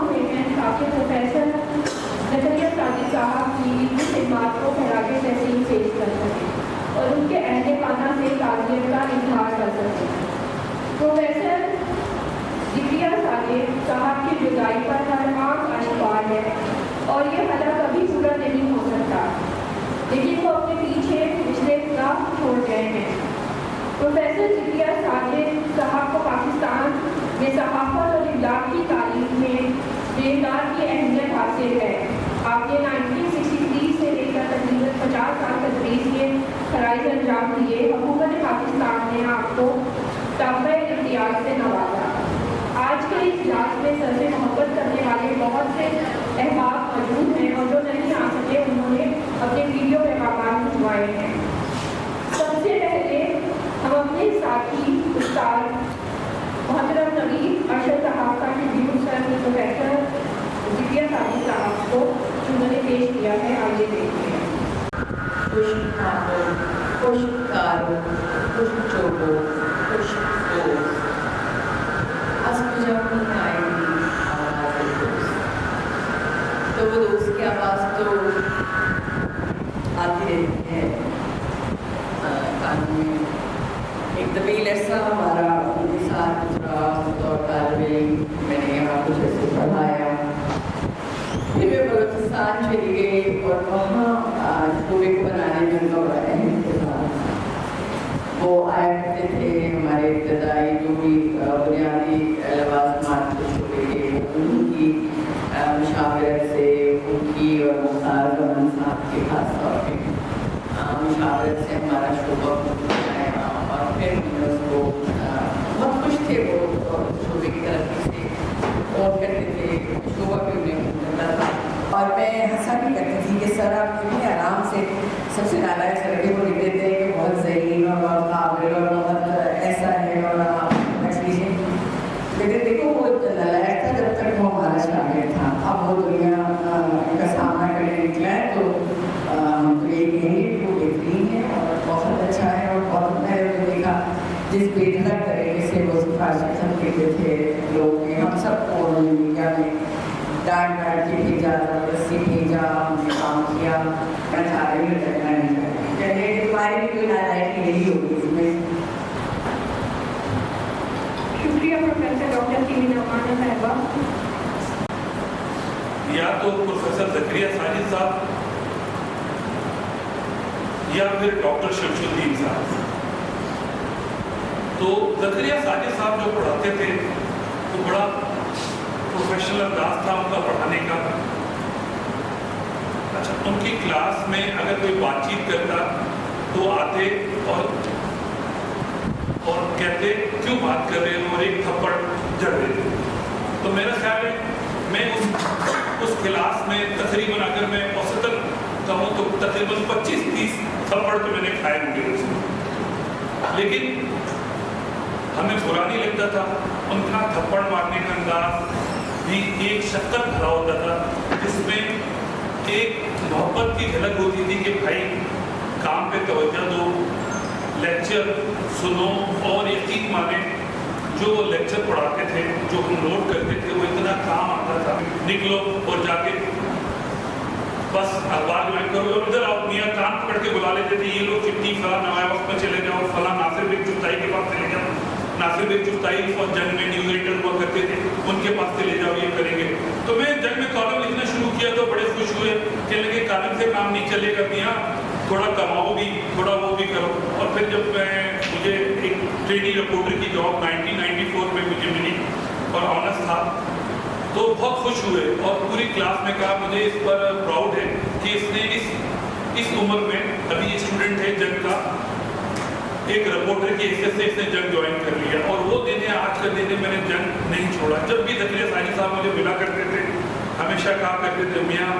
ہوئے ہیں تاکہ پروفیسر زکریا ساجد صاحب کی علمی خدمات کو خراج تحسین پیش کر سکیں اور ان کے اہل خانہ سے تعزیت کا اظہار کر سکیں۔ پروفیسر زکریا ساجد صاحب کی جدائی پر ہر آنکھ اشکبار ہے اور یہ حلقہ کبھی پورا نہیں ہو سکتا، لیکن وہ اپنے پیچھے پچھلے راہ چھوڑ گئے ہیں۔ پروفیسر زکریا ساجد صاحب کو پاکستان میں صحافت اور ابلاغ کی تعلیم میں بیدار کی اہمیت حاصل ہے۔ آپ نے 1963 سے لے کر تقریباً 50 سال تدریس کے فرائض انجام دیے۔ حکومت پاکستان نے آپ کو تحفہ امتیاز سے نوازا۔ آج کے اس اجلاس میں سر سے محبت کرنے والے بہت سے احباب موجود ہیں اور جو نہیں آ سکے انہوں نے اپنے ویڈیو پیغامات بھجوائے ہیں۔ سب سے پہلے ہم اپنے ساتھی استاد محترم نوید ارشد صاحب کا ٹریبیوٹ سر پروفیسر زکریا ساجد صاحب کو انہوں نے پیش کیا ہے، آگے دیکھتے ہیں۔ خوش کارو خوش چوبو خوش دوست از کجا می آئے گی آواز دوست، تو وہ دوست کی آواز تو آتی رہتی ہے کان میں۔ ایک طویل عرصہ ہمارا انتظار گزرا بطور طالب علم، میں نے یہاں کچھ ایسے پڑھایا، پھر میں بلوچستان چلی گئی اور وہاں شعبے کو بنانے میں ان کا بڑا اہم کردار۔ وہ آیا کرتے تھے ہمارے ابتدائی جو بھی بنیادی لوازمات کے شعبے کے، ان کی مشاورت سے، ان کی اور مختار زمان صاحب کے خاص طور پہ مشاورت سے ہمارا شعبہ بنایا، اور پھر ہم نے اس کو بہت خوش تھے وہ شعبے کی ترقی سے، اور کرتے تھے شعبہ بھی انہیں کرتا تھا، اور میں ہنسا بھی کرتی تھی کہ سر آپ کتنی آرام سے سب سے نالائق سڑکیں کو لکھ دیتے ہیں کہ بہت ذہین اور بہت قابل اور بہت ایسا ہے اور ایکسپیشن، لیکن دیکھو وہ نالائق تھا جب تک وہ ہمارا شاگرد تھا، اب وہ دنیا کا سامنا کرنے نکلا ہے، تو ہم تو یہ کہیں گے کہ وہ بہترین ہے اور بہت اچھا ہے، اور بہت میں نے دیکھا جس بے دھڑک طریقے سے وہ سفارشیں سب کہتے تھے لوگ نے، ہم سب کو میڈیا میں ڈانٹ ڈانٹ کے بھیجا، زبردستی بھیجا، ہم نے کام کیا، میں چاہ رہی ہوں کرنا نہیں چاہتی، کہنے کہ تمہاری بھی کوئی نالائکی نہیں ہوگی اس میں۔ شکریہ پروفیسر ڈاکٹر سیمی نعمانہ صاحبہ۔ یا تو پروفیسر زکریا ساجد صاحب یا پھر ڈاکٹر شمس الدین صاحب۔ تو زکریا ساجد صاحب جو پڑھاتے تھے وہ بڑا پروفیشنل انداز تھا ان کا پڑھانے کا۔ اچھا، ان کی کلاس میں اگر کوئی بات چیت کرتا تو آتے اور کہتے کیوں بات کر رہے ہیں، اور ایک تھپڑ جڑ دیتے۔ تو میرا خیال ہے میں اس کلاس میں تقریباً اگر میں اوسطاً کہوں تو تقریباً 25-30 تھپڑ تو میں نے کھائے ہوں گے اس میں، لیکن ہمیں برا نہیں لگتا تھا۔ ان کا تھپڑ مارنے کا انداز بھی ایک شفقت بھرا ہوتا تھا، جس میں ایک محبت کی جھلک ہوتی تھی کہ بھائی کام پہ توجہ دو، لیکچر سنو، اور یقین مانیں جو وہ لیکچر پڑھاتے تھے، جو ہم نوٹ کرتے تھے، وہ اتنا کام آتا تھا۔ نکلو اور جا کے بس اخبار جمع کرو اور ادھر آؤ، میاں کان پکڑ کے بلا لیتے تھے، یہ لوگ چٹھی فلاں نوائے وقت میں چلے جاؤ، فلاں ناصر بیگ چغتائی کے پاس چلے جاؤ، ناصر بیگ چغتائی اور جنگ میں نیوز ایڈیٹر ہوا کرتے تھے، ان کے پاس چلے جاؤ، یہ کریں گے۔ تو میں جنگ میں کالم لکھنا شروع کیا تو بڑے خوش ہوئے، کہنے لگے کالم سے کام نہیں چلے گا میاں، تھوڑا کماؤ بھی، تھوڑا وہ بھی کرو۔ اور پھر جب مجھے ایک ٹریننگ رپورٹر کی جاب 1994 میں مجھے ملی اور آنرس تھا، تو بہت خوش ہوئے اور پوری کلاس میں کہا مجھے اس پر پراؤڈ ہے کہ اس نے اس عمر میں، ابھی یہ اسٹوڈنٹ ہے جنگ کا، ایک رپورٹر کی حیثیت سے اس نے جنگ جوائن کر لیا۔ اور وہ دن آج کا دن میں نے جنگ نہیں چھوڑا۔ جب بھی زکریا ساجد صاحب مجھے ملا کرتے تھے ہمیشہ کہا کرتے تھے میاں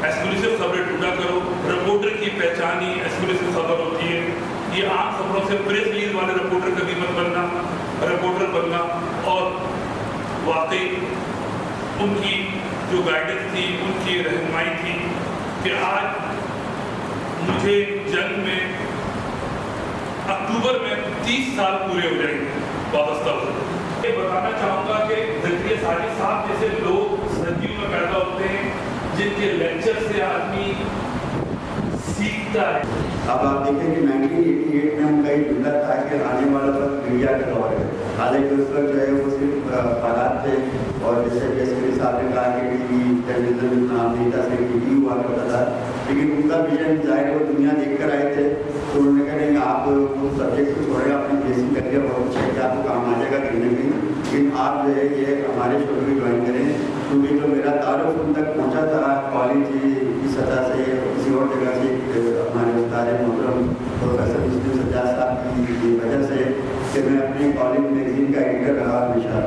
ایکسکلوسیو خبریں ڈھونڈا کرو، رپورٹر کی پہچان ہی ایکسکلوسیو خبر ہوتی ہے، یہ عام خبروں سے پریس ریلیز والے رپورٹر کبھی مت بننا، رپورٹر بننا۔ اور واقعی ان کی جو گائیڈنس تھی، ان کی رہنمائی تھی کہ آج مجھے جنگ میں اکتوبر میں 30 سال پورے ہو جائیں گے وابستہ ہو۔ ये बताना चाहूँगा कि ज़करिया साजिद साहब जैसे लोग सदियों में पैदा होते हैं जिनके लेक्चर से आदमी सीखता है। अब आप देखें कि 1988 में उनका ये जुमला था कि आने वाला वक्त मीडिया का दौर है। हालांकि उस वक्त जो है वो सिर्फ हालात थे, और जैसे जैसे साहब ने कहा कि टीवी टेलीविजन नाम नहीं था, सिर्फ टीवी हुआ करता था, लेकिन उनका विजन जाहिर वो दुनिया देख कर आए थे। तो उन्होंने कहा नहीं, आप उस सब्जेक्ट को छोड़ेगा, अपनी बेसिक करिए, बहुत अच्छा है कि आपको काम आ जाएगा कहीं ना कहीं, लेकिन आप जो है ये हमारे शो में ज्वाइन करें। क्योंकि जो मेरा तारुफ उन तक पहुँचा था कॉलेज की सतह से, किसी और जगह से, हमारे उस्ताद मोहतरम प्रोफेसर मुस्लिम सज्जाद साहब की वजह से कि मैं अपने कॉलेज मैगज़ीन का एडिटर रहा हमेशा,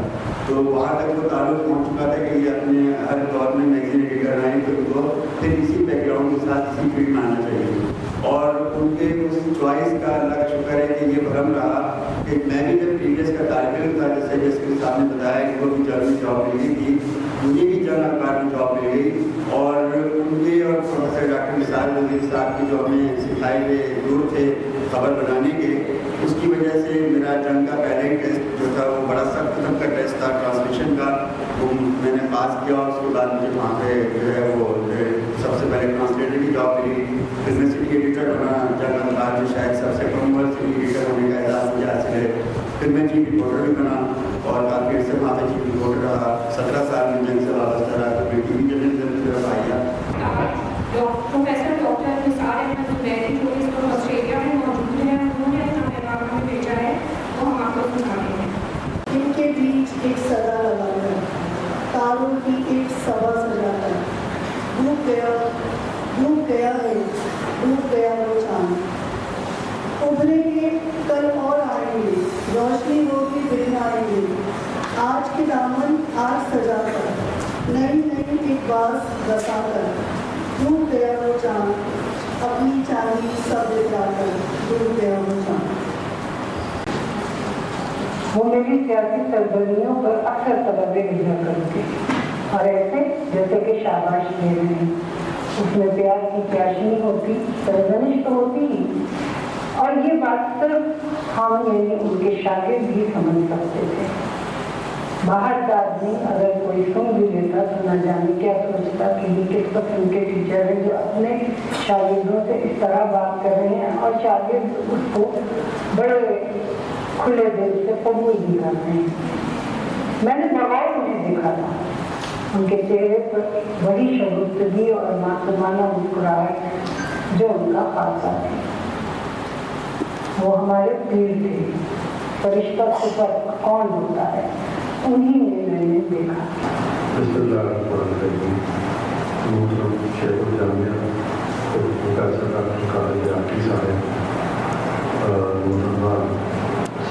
तो वहाँ तक वो तारुफ पहुँच चुका था कि ये अपने हर दौर में मैगज़ीन एडिटर आए तो उनको फिर इसी बैकग्राउंड के साथ इसी फील्ड में आना चाहिए। और उनके उस चॉइस का अल्लाह का शुक्र है कि ये भरम रहा कि मैं भी जब प्रीवियस का तालिब इल्म था, जैसे जैसे साहब ने बताया कि वो भी जर्नल में जॉब मिल गई थी, मुझे भी जर्नल अखबार में जॉब मिल गई। और उनके और प्रोफेसर डॉक्टर निसार नज़ीर साहब की जो हमें सिखाए हुए दूर थे खबर बनाने के, उसकी वजह से मेरा जंग का पहले टेस्ट जो था वो बड़ा सख्त किस्म का टेस्ट था ट्रांसलेशन का, वो मैंने पास किया। और उसके बाद मुझे वहाँ पे जो है वो सबसे पहले ट्रांसलेटर की जॉब मिली, फिर मैं सिटी एडिटर बना जंग अखबार में, शायद सबसे कम उम्र सिटी एडिटर होने का एहसास मुझे हासिल है। फिर मैं चीफ रिपोर्टर भी बना और काफ़ी अर्से वहाँ पे चीफ रिपोर्टर रहा। 17 साल में जंग से वाबस्ता रहा, तो फिर टीवी जर्नलिज्म की तरफ आया। प्रोफेसर डॉक्टर निसार अहमद जुबैरी जो इस वक्त ऑस्ट्रेलिया में मौजूद हैं, उन्होंने अपना पैगाम हमें भेजा है, वो हम आपको सुनाते हैं। इनके बीच एक सदा लगाकर, तारों की एक सभा सजाकर, डूब गया है, डूब गया वो चांद। उभरेंगे कल और आएंगे, रोशनी होगी दिन आएंगे, आज के दामन आज सजाकर, नई नई एक बात बसाकर, डूब गया वो चांद, अपनी चांदी सब जाकर, डूब गया वो चांद। वो मेरी सियासी सरगर्मियों पर अक्सर तबर्रे भेजा करते और ऐसे जैसे कि शाबाश दे रहे हैं, उसमें प्यार की प्याशनी होती, सरगर्मिश तो होती ही। और ये बात सिर्फ हम यानी उनके शागिर्द भी समझ सकते थे। बाहर का आदमी अगर कोई सुन भी लेता तो न जाने क्या सोचता कि ये किस किस्म के टीचर हैं जो अपने शागिर्दों से इस तरह बात कर रहे हैं, और शागिर्द उसको बड़े खुले दिल से कबूल भी करते हैं। मैंने बगैर उन्हें देखा था, उनके चेहरे पर बड़ी शगुफ्तगी और मासूमाना मुस्कुराहट जो उनका खासा थी। वो हमारे पीर थे, फरिश्ता से फर्क कौन होता है, उन्हीं में मैंने देखा।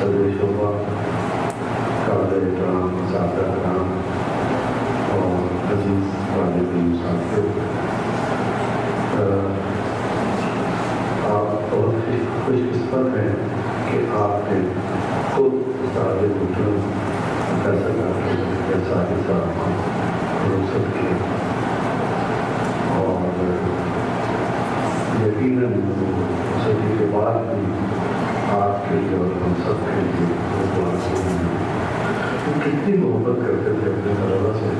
सदर शोभा कादर इकराम सादा कराम और अजीज वालिदैन साथियों, आप बहुत ही खुशकिस्मत हैं कि आपने खुद उस्ताद मुहतरम प्रोफेसर डॉक्टर साजिद साहब को रुखसत किया, और यकीनन सदी के बाद भी आपके लिए और हम सब के लिए वो कितनी मोहब्बत करते थे अपने तलबा से,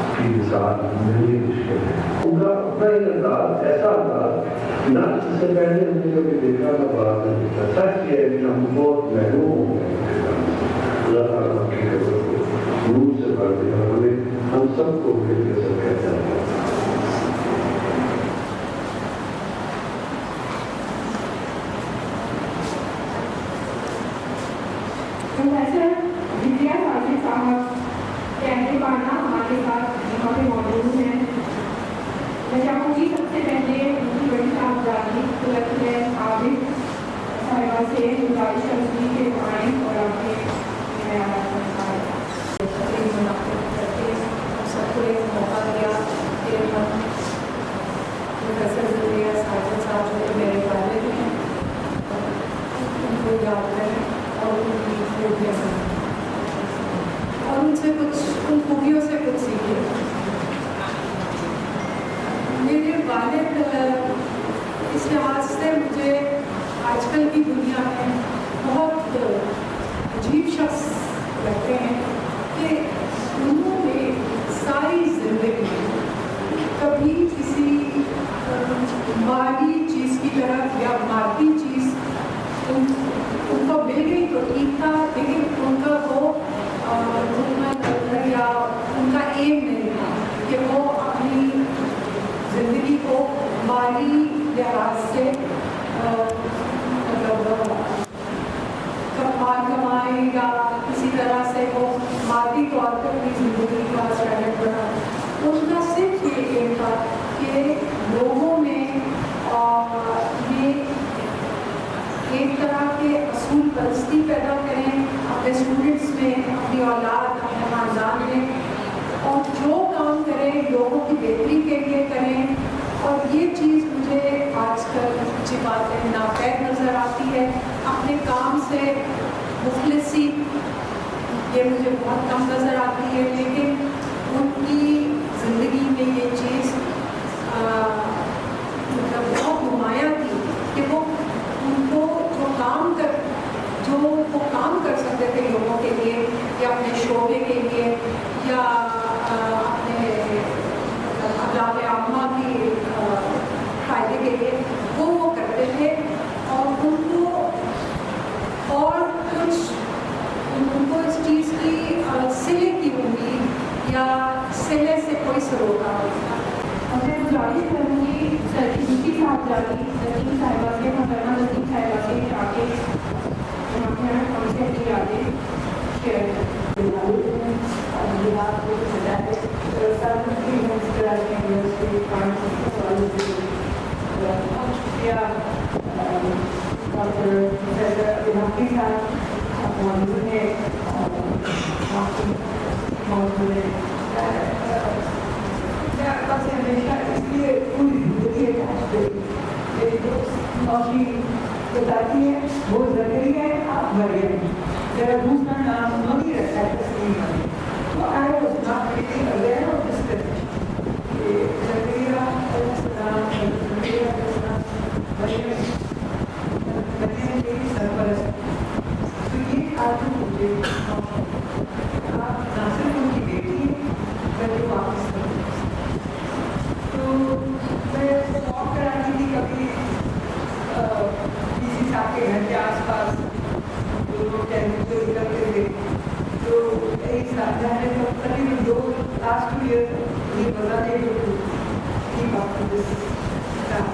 उसकी मिसाल मिलनी मुश्किल है। उनका अपना ही अंदाज, ऐसा अंदाज ना इससे पहले हमने कभी देखा ना बात नहीं देखा। सच ये है कि हम बहुत महरूम हो गए, अल्लाह ताला की कब्र को नूर से भर दिया, हमें हम सबको मिल के सब कहता है। प्रोफेसर ज़करिया साजिद साहब कहनेबाना हमारे साथ यहाँ पे मौजूद हैं। मैं चाहूँगी सबसे पहले उनकी बड़ी साहबजादी आबिद साहिबा से गुजारिश करूँगी कि आएँ और आपके सबको एक मौका दिया कि हम प्रोफेसर ज़करिया साजिद साहब जो मेरे वालिद हैं उनको याद करें और उनकी खूबियाँ और उनसे कुछ उन खूबियों से कुछ सीखें। मेरे वालिद इस लिहाज से मुझे आजकल की दुनिया में बहुत अजीब शख्स को माली लिहाज से मतलब कमाए या किसी तरह से वो मादी तौर पर अपनी ज़िंदगी का स्टैंडर्ड बना, उनका सिर्फ ये एम था कि लोगों में ये एक तरह के असूल परस्ती पैदा करें अपने स्टूडेंट्स में, अपनी औलाद, अपने ख़ानदान में, और जो काम करें लोगों की बेहतरी के लिए करें। और ये चीज़ मुझे आजकल अच्छी बात है नापैद नज़र आती है। अपने काम से मुखलिसी ये मुझे बहुत कम नज़र आती है, लेकिन उनकी ज़िंदगी में ये चीज़ मतलब बहुत नुमायाँ थी कि वो उनको वो काम कर सकते थे लोगों के लिए या अपने शोबे के लिए या अपने अदाब आमा की फ़ायदे के लिए वो करते थे। और उनको इस चीज़ की सिले की उम्मीद या सिले से कोई सरोकार नहीं था। मुझे गुजारिश करूँगी दूसरी साहबजादी नसीम साहिबा के, मोहतरमा नसीम साहिबा के आके हमसे अपनी यादें शेयर हमेशा इसलिए पूरी जिंदगी मेरी दोस्त नौशी बताती है वो ज़करिया है, आप मरियम। मेरा दूसरा नाम उन्होंने रखा है तस्लीम मरियम। तो I was not really aware of this condition कि ज़करिया अलैहिस्सलाम मरियम मेरी सरपरस्त। तो ये आज मुझे आप ना सिर्फ उनकी बेटी है बल्कि वापस तो मैं वॉक कराती थी कभी किसी साहब के घर के आसपास, तो लोग टेंशन करते थे। तो एक साथ जाने तो करीबन last 2 years he was unable to keep up with this task.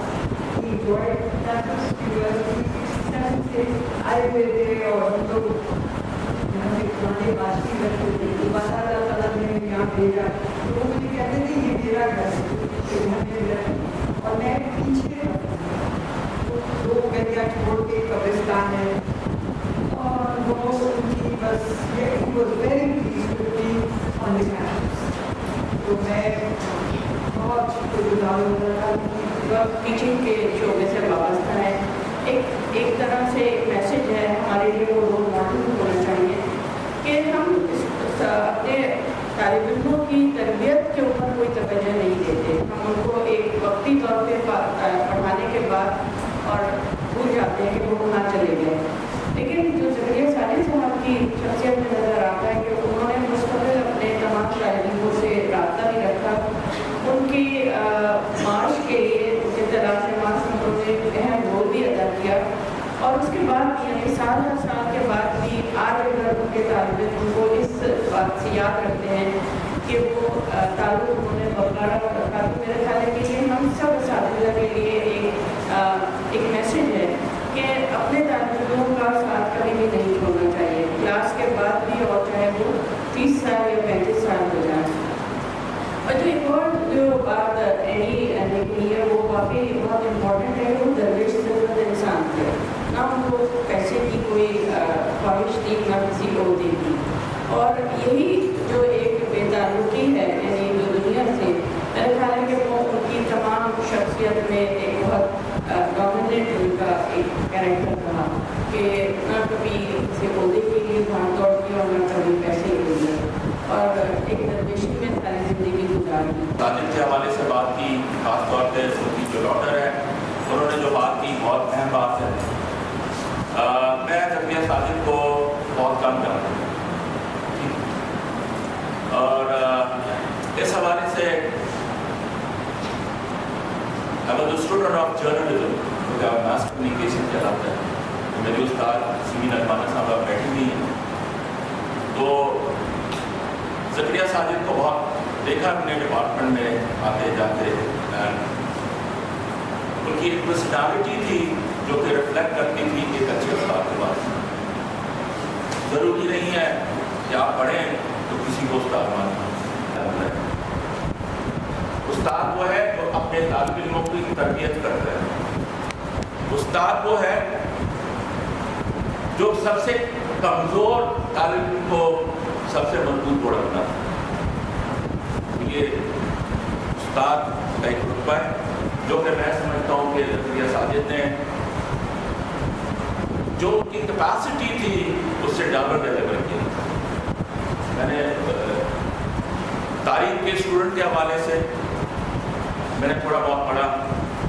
He enjoyed campus, he was 67 states आए हुए थे और हम लोग पुराने बातचीत करते थे। तो बता अल्लाह ने यहाँ भेजा, तो वो मुझे कहते थे ये मेरा घर है और मैं पीछे 2 गलियाँ छोड़ के कब्रिस्तान है और वो उनकी बस ये was very pleased to be on the campus. तो मैं बहुत शुक्रगुजार हूँ टीचिंग के शोबे से वाबस्ता है। एक तरह से मैसेज है हमारे लिए, वो रोल मॉडल होना चाहिए कि हम अपने तालिब इल्मों की तरबियत के ऊपर कोई तवज्जो नहीं देते। हम उनको एक वक्ती तौर पे पढ़ाने के बाद और भूल जाते हैं कि वो कहाँ चले गए। लेकिन जो ज़करिया सादिक साहब की शख्सियत में नज़र आता है कि उन्होंने मुस्तक़िल अपने तमाम तालिब इल्मों से रब्ता भी रखा, उनकी माश के लिए उनके तलाश माश में उन्होंने अहम रोल भी अदा किया। और उसके बाद यानी साल हर साल के बाद भी आज अगर उनके तालिब इल्म को इस बात से याद रखते हैं कि वो ताल्लुक़ उन्होंने बरकरार रखा, तो मेरे ख्याल है कि ये हम सब असातिज़ा के लिए एक मैसेज है कि अपने तालिब इल्मों का साथ कभी भी नहीं छोड़ना चाहिए, क्लास के बाद भी, और चाहे वो 30 साल या 35 साल हो जाए। और जो बात एनी ने की है वो काफ़ी बहुत इम्पोर्टेंट है। वो दरवेश ज़रूरत इंसान थे, ना उनको पैसे की कोई ख्वाहिश थी, ना किसी को दी थी। और यही जो एक बेताल्लुकी है यानी जो दुनिया से, मेरे ख्याल है कि वो उनकी तमाम शख्सियत में एक बहुत डोमिनेट उनका एक कैरेक्टर रहा कि ना कभी किसी ओहदे के लिए भाग दौड़ की और ना कभी पैसे के लिए, और एक दरवेशी में सारी ज़िंदगी गुजारी। साजिद के हवाले से बात की, खासतौर पर उनकी जो डॉटर है उन्होंने जो बात की बहुत अहम बात है। मैं ज़करिया सादिक को बहुत कम जानता हूँ और इस हवाले से अगर स्टूडेंट ऑफ जर्नलिज्म जो मास कम्युनिकेशन कहलाता है, तो मेरी उस्ताद सीमी नगमाना साहब बैठी हुई हैं, तो ज़करिया सादिक को बहुत देखा अपने डिपार्टमेंट में आते जाते। उनकी एक पर्सनालिटी थी जो कि रिफ्लेक्ट करती थी एक अच्छे उस्ताद के बाद। ज़रूरी नहीं है कि आप पढ़ें तो किसी को उस्ताद माने। उस्ताद वो है जो अपने तालिब इल्मों की तरबियत करता है। उस्ताद वो है जो सबसे कमज़ोर तालिब इल्म को सबसे मजबूत बनाता है। ये उस्ताद का एक रुतबा है जो कि मैं समझता हूँ कि ज़करिया साजिद ने जो उनकी कैपेसिटी थी उससे डबल डिलीवर किया। मैंने तारीख के स्टूडेंट के हवाले से मैंने थोड़ा बहुत पढ़ा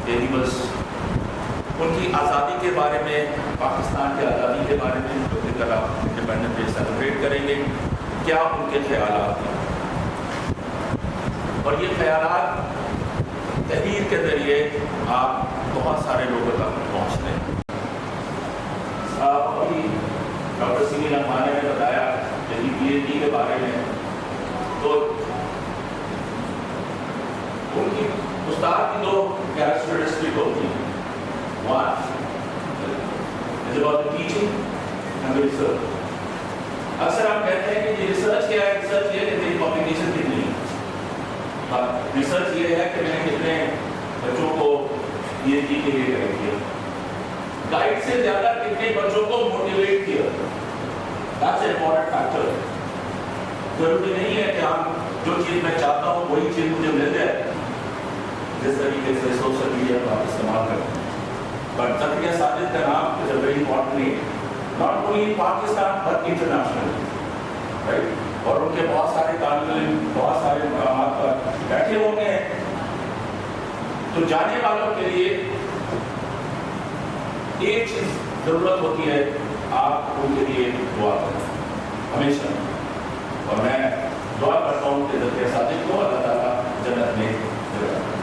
कि ही बस उनकी आज़ादी के बारे में, पाकिस्तान की आज़ादी के बारे में जो कि कल आप इंडिपेंडेंस डे सेलिब्रेट करेंगे, क्या उनके ख्यालात हैं और ये ख्यालात तहरीर के ज़रिए आप बहुत सारे लोगों तक पहुँचते हैं। अभी डॉक्टर सिमी लखमाने ने बताया यदि PhD के बारे में, तो उनकी उस्ताद की दो कैरेक्टरिस्टिक होती हैं। One is about the teaching and the research. अक्सर हम कहते हैं कि रिसर्च क्या है? रिसर्च ये है कि मेरी पब्लिकेशन कितनी है। रिसर्च ये है कि मैंने कितने बच्चों को PhD के लिए गाइड किया। गाइड से ज़्यादा कितने बच्चों को मोटिवेट किया। That's an important factor. जरूरी नहीं है कि हम जो चीज़ मैं चाहता हूँ वही चीज़ मुझे मिल जाए, जिस तरीके से सोशल मीडिया का आप इस्तेमाल करते हैं। But ज़करिया साजिद का नाम is a very important name, not only in Pakistan but internationally, right? और उनके बहुत सारे तालिब इल्म बहुत सारे मकामात पर बैठे होंगे हैं, तो जाने वालों के लिए एक चीज़ ज़रूरत होती है, आप उनके लिए दुआ करें हमेशा। और मैं दुआ करता हूँ कि ज़करिया साजिद को अल्लाह ताला जन्नत में जगह